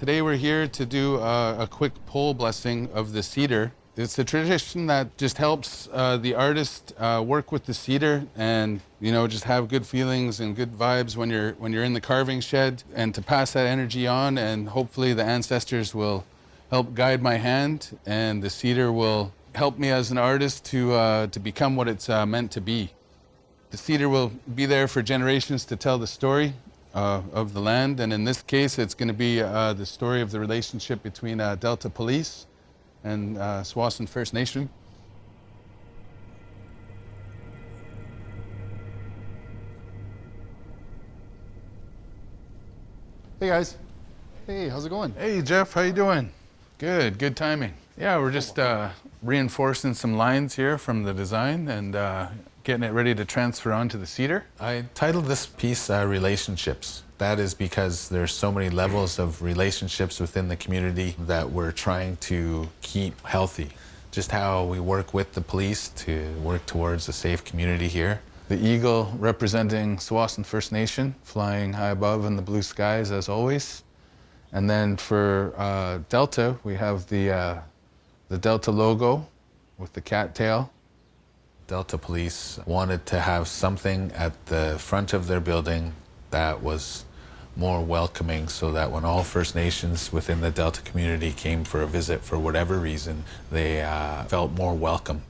Today we're here to do a quick pole blessing of the cedar. It's a tradition that just helps the artist work with the cedar and, you know, just have good feelings and good vibes when you're in the carving shed, and to pass that energy on, and hopefully the ancestors will help guide my hand, and the cedar will help me as an artist to become what it's meant to be. The cedar will be there for generations to tell the story of the land, and in this case it's going to be the story of the relationship between Delta Police and Tsawwassen First Nation. Hey guys. Hey, how's it going? Hey Jeff, how you doing? Good timing. Yeah, we're just reinforcing some lines here from the design and getting it ready to transfer onto the cedar. I titled this piece Relationships. That is because there's so many levels of relationships within the community that we're trying to keep healthy. Just how we work with the police to work towards a safe community here. The eagle representing Tsawwassen First Nation, flying high above in the blue skies as always. And then for Delta, we have the Delta logo with the cattail. Delta Police wanted to have something at the front of their building that was more welcoming, so that when all First Nations within the Delta community came for a visit for whatever reason, they felt more welcomed.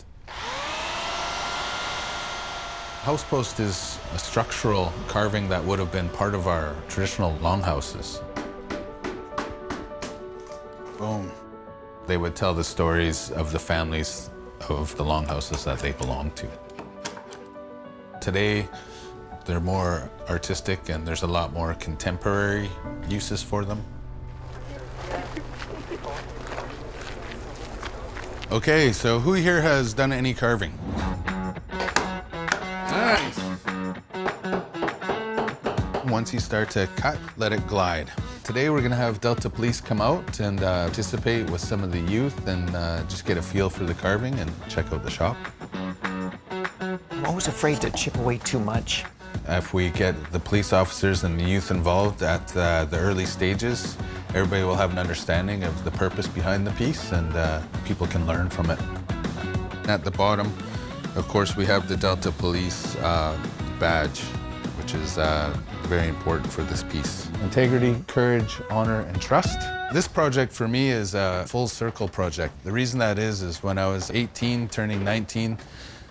Housepost is a structural carving that would have been part of our traditional longhouses. Boom. They would tell the stories of the families of the longhouses that they belonged to. Today, they're more artistic and there's a lot more contemporary uses for them. Okay, so who here has done any carving? Nice. Once you start to cut, let it glide. Today we're gonna have Delta Police come out and participate with some of the youth and just get a feel for the carving and check out the shop. I'm always afraid to chip away too much. If we get the police officers and the youth involved at the early stages, everybody will have an understanding of the purpose behind the piece, and people can learn from it. At the bottom, of course, we have the Delta Police badge, which is very important for this piece. Integrity, courage, honor, and trust. This project for me is a full circle project. The reason that is when I was 18, turning 19,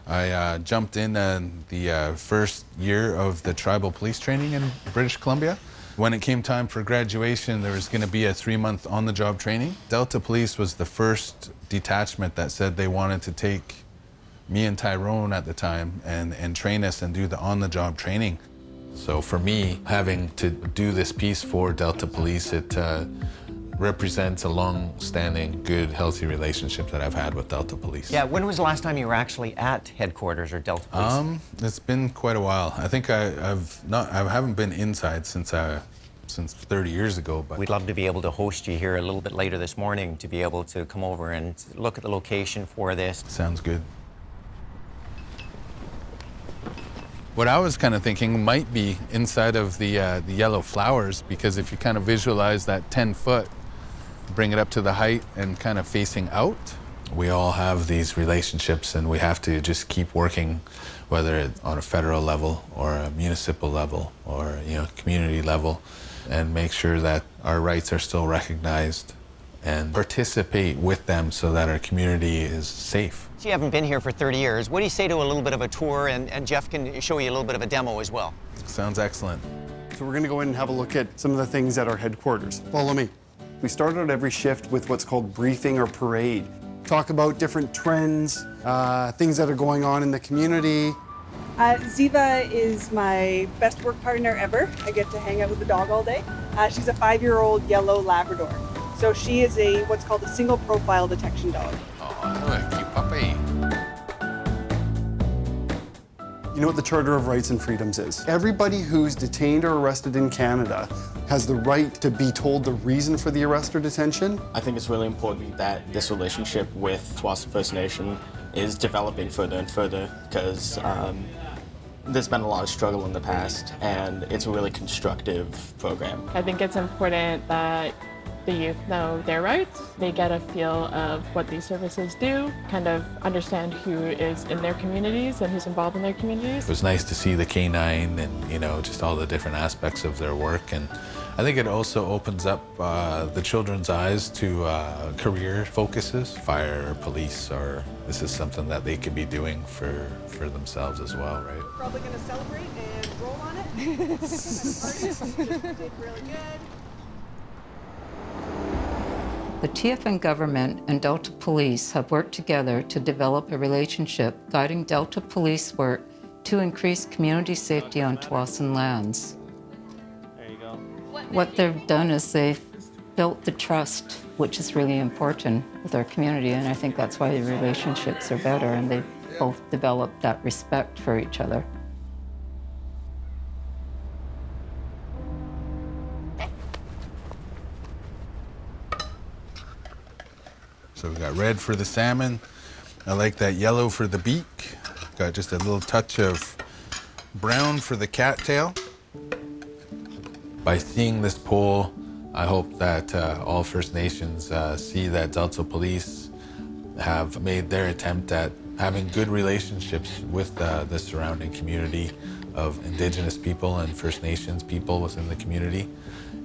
I jumped in the first year of the tribal police training in British Columbia. When it came time for graduation, there was going to be a 3-month on-the-job training. Delta Police was the first detachment that said they wanted to take me and Tyrone at the time and train us and do the on-the-job training. So for me, having to do this piece for Delta Police, it represents a long-standing, good, healthy relationship that I've had with Delta Police. Yeah, when was the last time you were actually at headquarters or Delta Police? It's been quite a while. I think I haven't been inside since 30 years ago. But we'd love to be able to host you here a little bit later this morning to be able to come over and look at the location for this. Sounds good. What I was kind of thinking might be inside of the yellow flowers, because if you kind of visualize that 10-foot, bring it up to the height and kind of facing out. We all have these relationships and we have to just keep working, whether it's on a federal level or a municipal level or community level, and make sure that our rights are still recognized and participate with them so that our community is safe. So you haven't been here for 30 years. What do you say to a little bit of a tour, and Jeff can show you a little bit of a demo as well? Sounds excellent. So we're gonna go in and have a look at some of the things at our headquarters. Follow me. We start out every shift with what's called briefing or parade. Talk about different trends, things that are going on in the community. Ziva is my best work partner ever. I get to hang out with the dog all day. She's a 5-year-old yellow Labrador. So she is what's called a single profile detection dog. Oh, cute puppy. You know what the Charter of Rights and Freedoms is? Everybody who's detained or arrested in Canada has the right to be told the reason for the arrest or detention. I think it's really important that this relationship with Tsawwassen First Nation is developing further and further, because there's been a lot of struggle in the past, and it's a really constructive program. I think it's important that the youth know their rights, they get a feel of what these services do, kind of understand who is in their communities and who's involved in their communities. It was nice to see the K9 and, you know, just all the different aspects of their work. And I think it also opens up the children's eyes to career focuses, fire or police, or this is something that they could be doing for themselves as well, right? Probably going to celebrate and roll on it. Did really good. The TFN government and Delta Police have worked together to develop a relationship guiding Delta Police work to increase community safety on Tsawwassen lands. There you go. What they've done is they've built the trust, which is really important with our community, and I think that's why the relationships are better, and they've both developed that respect for each other. So we've got red for the salmon. I like that yellow for the beak. Got just a little touch of brown for the cattail. By seeing this pole, I hope that all First Nations see that Delta Police have made their attempt at having good relationships with the surrounding community of Indigenous people and First Nations people within the community.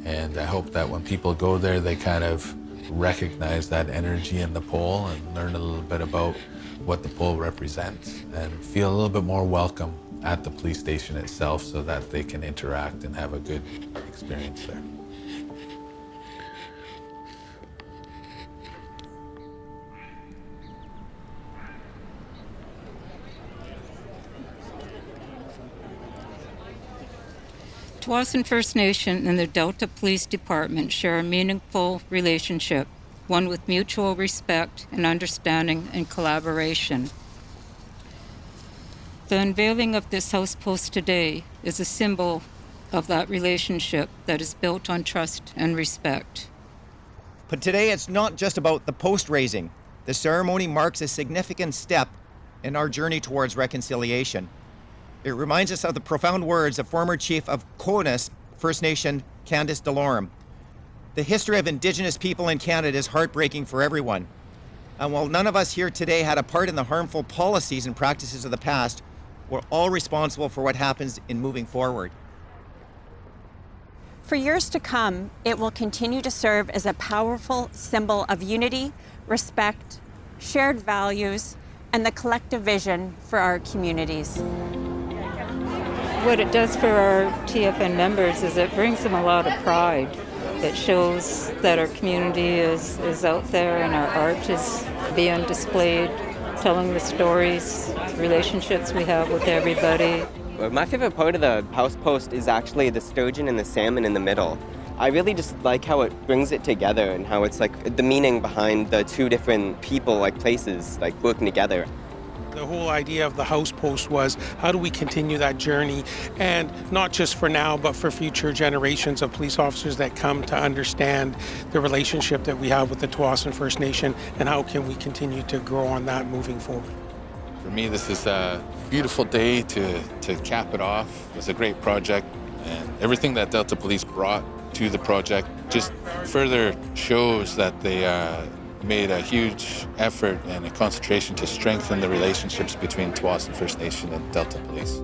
And I hope that when people go there, they kind of recognize that energy in the pole and learn a little bit about what the pole represents and feel a little bit more welcome at the police station itself so that they can interact and have a good experience there. Tsawwassen First Nation and the Delta Police Department share a meaningful relationship, one with mutual respect and understanding and collaboration. The unveiling of this house post today is a symbol of that relationship that is built on trust and respect. But today it's not just about the post raising. The ceremony marks a significant step in our journey towards reconciliation. It reminds us of the profound words of former Chief of Tsawwassen First Nation, Candace Delorme. The history of Indigenous people in Canada is heartbreaking for everyone. And while none of us here today had a part in the harmful policies and practices of the past, we're all responsible for what happens in moving forward. For years to come, it will continue to serve as a powerful symbol of unity, respect, shared values, and the collective vision for our communities. What it does for our TFN members is it brings them a lot of pride. It shows that our community is out there and our art is being displayed, telling the stories, relationships we have with everybody. My favorite part of the house post is actually the sturgeon and the salmon in the middle. I really just like how it brings it together and how it's like the meaning behind the two different people, like places, like working together. The whole idea of the house post was how do we continue that journey, and not just for now but for future generations of police officers that come to understand the relationship that we have with the Tsawwassen First Nation and how can we continue to grow on that moving forward. For me, this is a beautiful day to cap it off. It was a great project, and everything that Delta Police brought to the project just further shows that they made a huge effort and a concentration to strengthen the relationships between Tsawwassen First Nation and Delta Police.